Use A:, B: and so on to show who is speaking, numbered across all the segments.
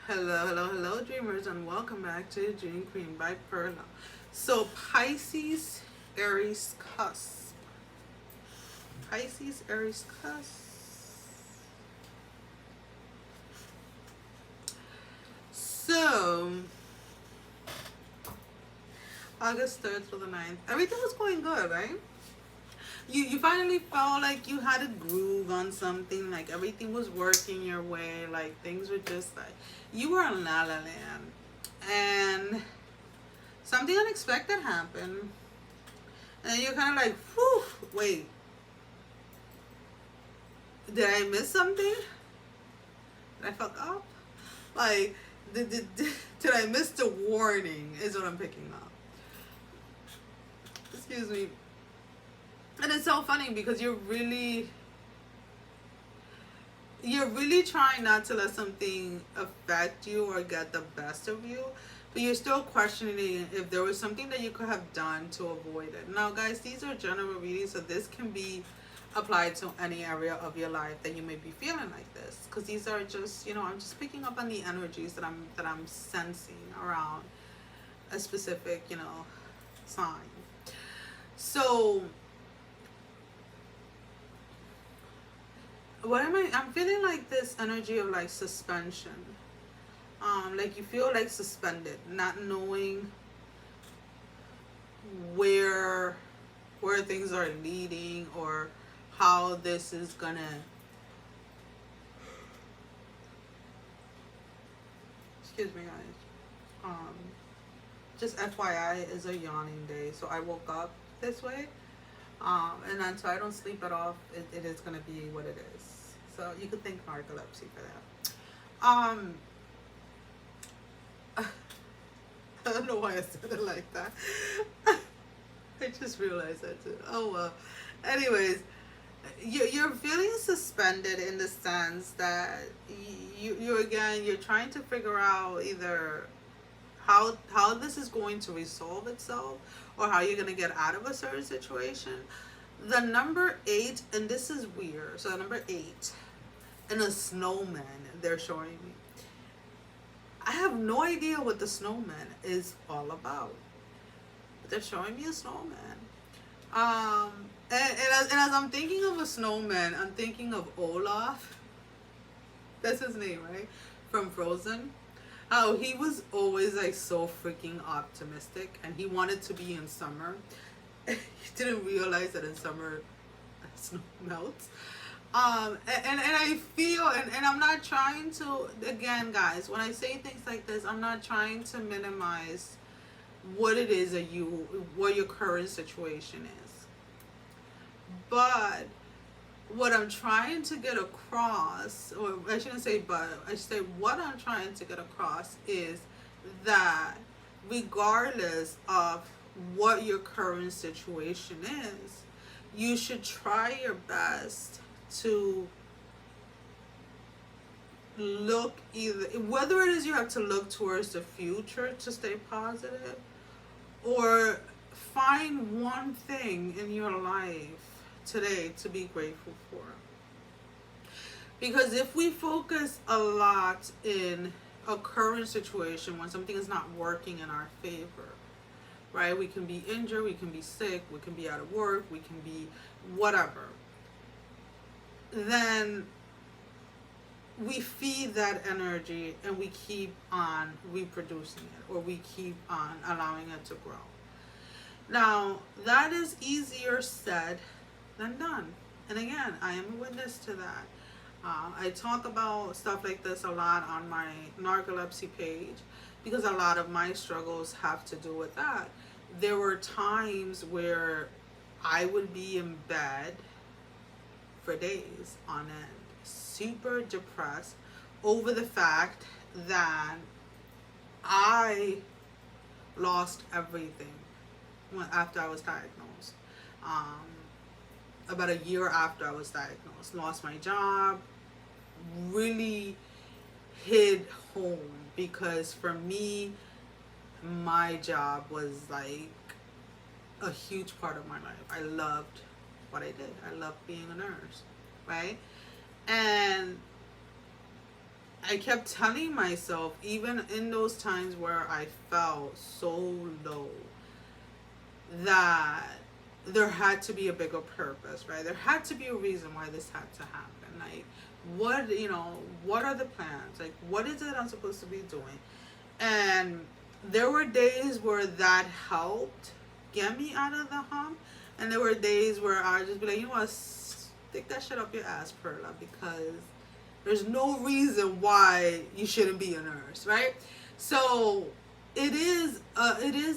A: Hello, hello, hello, dreamers, and welcome back to Dream Queen by Perla. So, Pisces, Aries Cusp. Pisces, Aries Cusp. So, August 3rd through the 9th. Everything was going good, right? You finally felt like you had a groove on something, like everything was working your way, like things were just like, you were in La La Land. And something unexpected happened. And you're kind of like, whew, wait, did I miss something? Did I fuck up? Like, did I miss the warning? Is what I'm picking up. Excuse me. And it's so funny because you're really trying not to let something affect you or get the best of you, but you're still questioning if there was something that you could have done to avoid it. Now, guys, these are general readings, so this can be applied to any area of your life that you may be feeling like this, because these are just, I'm just picking up on the energies that I'm sensing around a specific, sign. So I'm feeling like this energy of like suspension. Like you feel like suspended, not knowing where where things are leading or how this is gonna, excuse me guys. Just FYI is a yawning day, so I woke up this way. And then so I don't sleep at all. It is gonna be what it is. So you could thank narcolepsy for that. I don't know why I said it like that. I just realized that too. Oh well. Anyways, you're feeling suspended in the sense that you're trying to figure out either how this is going to resolve itself or how you're gonna get out of a certain situation. The number 8, and this is weird. So number 8 and a snowman they're showing me. I have no idea what the snowman is all about. But they're showing me a snowman. And as I'm thinking of a snowman, I'm thinking of Olaf. That's his name, right? From Frozen. Oh, he was always like so freaking optimistic, and he wanted to be in summer. He didn't realize that in summer snow melts. And I feel, and I'm not trying to, again guys, when I say things like this, I'm not trying to minimize what it is that what your current situation is. But what I'm trying to get across, or I shouldn't say but, I should say what I'm trying to get across is that regardless of what your current situation is, you should try your best to look, either whether it is you have to look towards the future to stay positive, or find one thing in your life today to be grateful for. Because if we focus a lot in a current situation when something is not working in our favor, right? We can be injured, we can be sick, we can be out of work, we can be whatever. Then we feed that energy and we keep on reproducing it, or we keep on allowing it to grow. Now, that is easier said than done. And again, I am a witness to that. I talk about stuff like this a lot on my narcolepsy page because a lot of my struggles have to do with that. There were times where I would be in bed for days on end, super depressed over the fact that I lost everything after I was diagnosed. About a year after I was diagnosed, lost my job, really hit home because for me, my job was like a huge part of my life. I loved what I did. I loved being a nurse, right? And I kept telling myself, even in those times where I felt so low, that there had to be a bigger purpose, right? There had to be a reason why this had to happen. Like, what, what are the plans? Like, what is it I'm supposed to be doing? And there were days where that helped get me out of the hump. And there were days where I would just be like, you know what, stick that shit up your ass, Perla, because there's no reason why you shouldn't be a nurse, right? So it is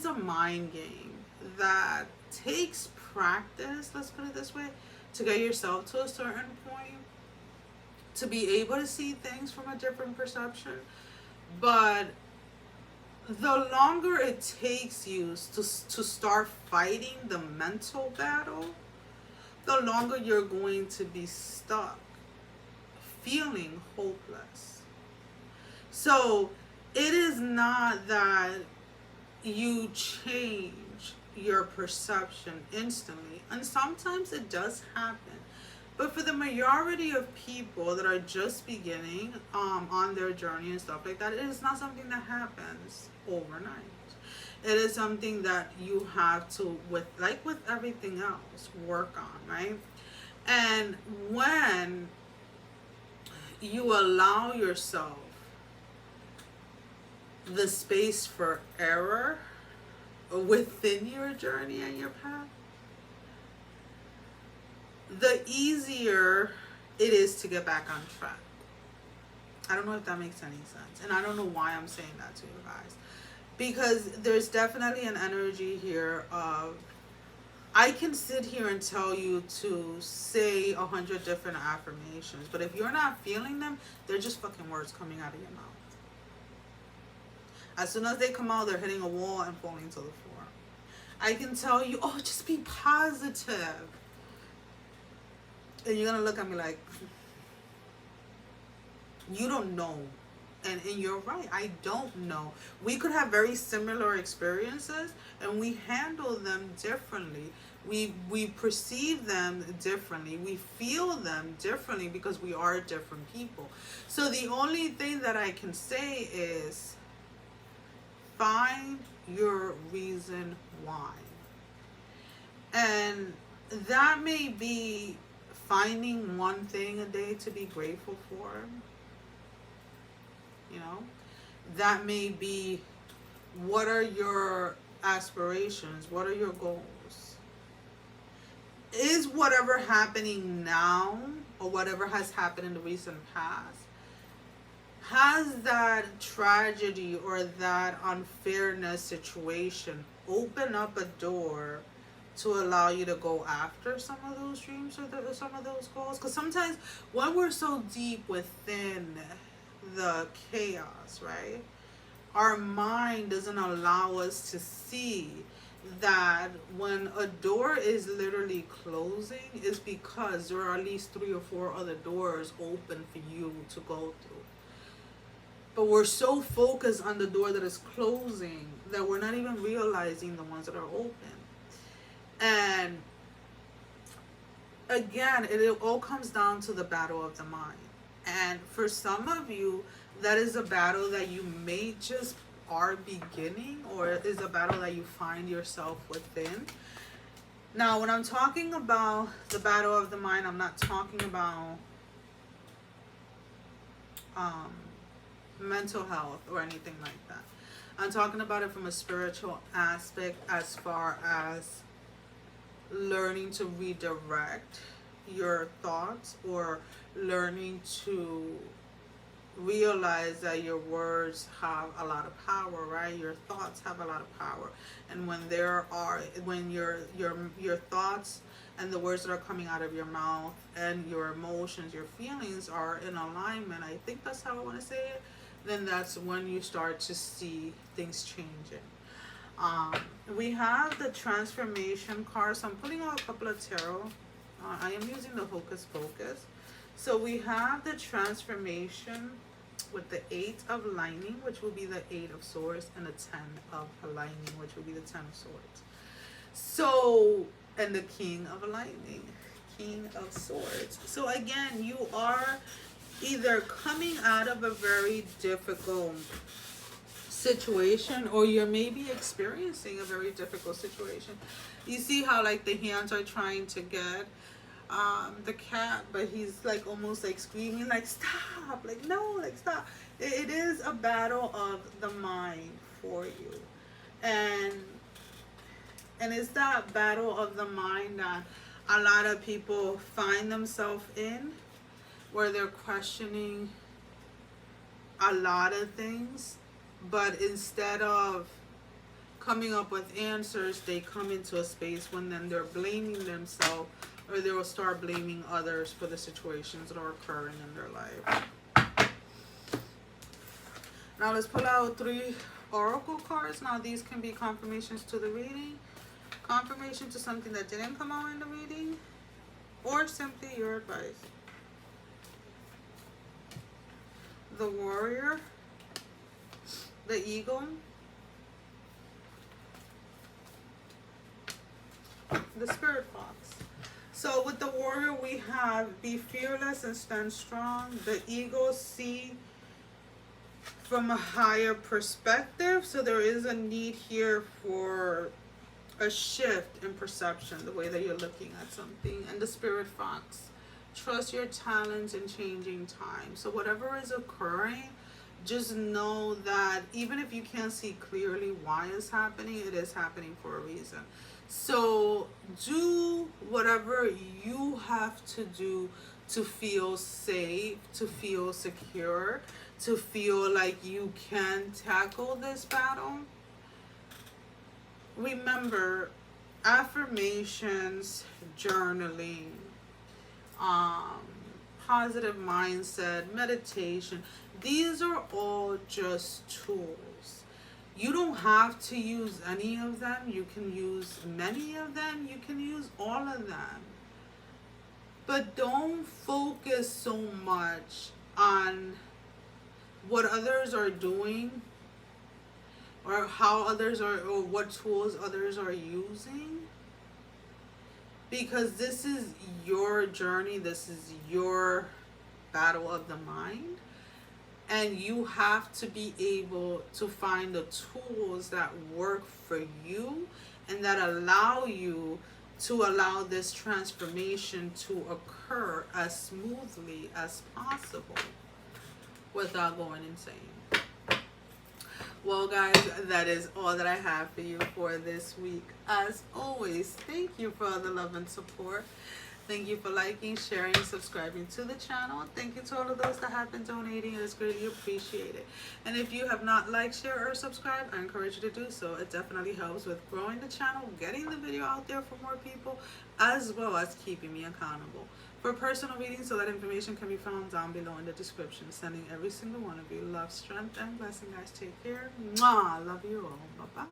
A: a mind game that takes practice, let's put it this way, to get yourself to a certain point, to be able to see things from a different perception. But the longer it takes you to start fighting the mental battle, the longer you're going to be stuck feeling hopeless. So it is not that you change your perception instantly, and sometimes it does happen, but for the majority of people that are just beginning on their journey and stuff like that, it is not something that happens overnight. It is something that you have to, with everything else, work on, right? And when you allow yourself the space for error within your journey and your path, the easier it is to get back on track. I don't know if that makes any sense. And I don't know why I'm saying that to you guys. Because there's definitely an energy here of, I can sit here and tell you to say 100 different affirmations, but if you're not feeling them, they're just fucking words coming out of your mouth. As soon as they come out, they're hitting a wall and falling to the floor. I can tell you, oh, just be positive. And you're going to look at me like, you don't know. And you're right, I don't know. We could have very similar experiences, and we handle them differently. We perceive them differently. We feel them differently because we are different people. So the only thing that I can say is, find your reason why. And that may be finding one thing a day to be grateful for. That may be, what are your aspirations? What are your goals? Is whatever happening now, or whatever has happened in the recent past, has that tragedy or that unfairness situation open up a door to allow you to go after some of those dreams or some of those goals? Because sometimes when we're so deep within the chaos, right, our mind doesn't allow us to see that when a door is literally closing, is because there are at least 3 or 4 other doors open for you to go through. But we're so focused on the door that is closing that we're not even realizing the ones that are open. And again, it all comes down to the battle of the mind. And for some of you, that is a battle that you may just are beginning, or is a battle that you find yourself within. Now, when I'm talking about the battle of the mind, I'm not talking about mental health or anything like that. I'm talking about it from a spiritual aspect, as far as learning to redirect your thoughts, or learning to realize that your words have a lot of power, right? Your thoughts have a lot of power. And when your thoughts and the words that are coming out of your mouth and your emotions, your feelings are in alignment, I think that's how I want to say it, then that's when you start to see things changing. We have the transformation card. So I'm putting out a couple of tarot. I am using the Hocus Pocus. So we have the transformation with the 8 of Lightning, which will be the 8 of Swords, and the 10 of Lightning, which will be the 10 of Swords. So, and the King of Lightning, King of Swords. So again, you are either coming out of a very difficult situation, or you're maybe experiencing a very difficult situation. You see how like the hands are trying to get the cat, but he's like almost like screaming like stop, like no, like stop. It is a battle of the mind for you, and it's that battle of the mind that a lot of people find themselves in, where they're questioning a lot of things, but instead of coming up with answers, they come into a space when then they're blaming themselves, or they will start blaming others for the situations that are occurring in their life. Now let's pull out 3 oracle cards. Now these can be confirmations to the reading, confirmation to something that didn't come out in the reading, or simply your advice. The Warrior, the Eagle, the Spirit Fox. So with the Warrior, we have be fearless and stand strong. The Eagle, see from a higher perspective. So there is a need here for a shift in perception, the way that you're looking at something. And the Spirit Fox, trust your talents in changing time. So whatever is occurring, just know that even if you can't see clearly why it's happening, it is happening for a reason. So do whatever you have to do to feel safe, to feel secure, to feel like you can tackle this battle. Remember, affirmations, journaling, positive mindset, meditation, these are all just tools. You don't have to use any of them. You can use many of them. You can use all of them. But don't focus so much on what others are doing, or how others are, or what tools others are using. Because this is your journey. This is your battle of the mind. And you have to be able to find the tools that work for you and that allow you to allow this transformation to occur as smoothly as possible without going insane. Well, guys, that is all that I have for you for this week. As always, thank you for all the love and support. Thank you for liking, sharing, subscribing to the channel. Thank you to all of those that have been donating. It is greatly appreciated. And if you have not liked, share, or subscribed, I encourage you to do so. It definitely helps with growing the channel, getting the video out there for more people, as well as keeping me accountable. For personal readings, so that information can be found down below in the description. Sending every single one of you love, strength, and blessing, guys. Take care. Mwah. Love you all. Bye-bye.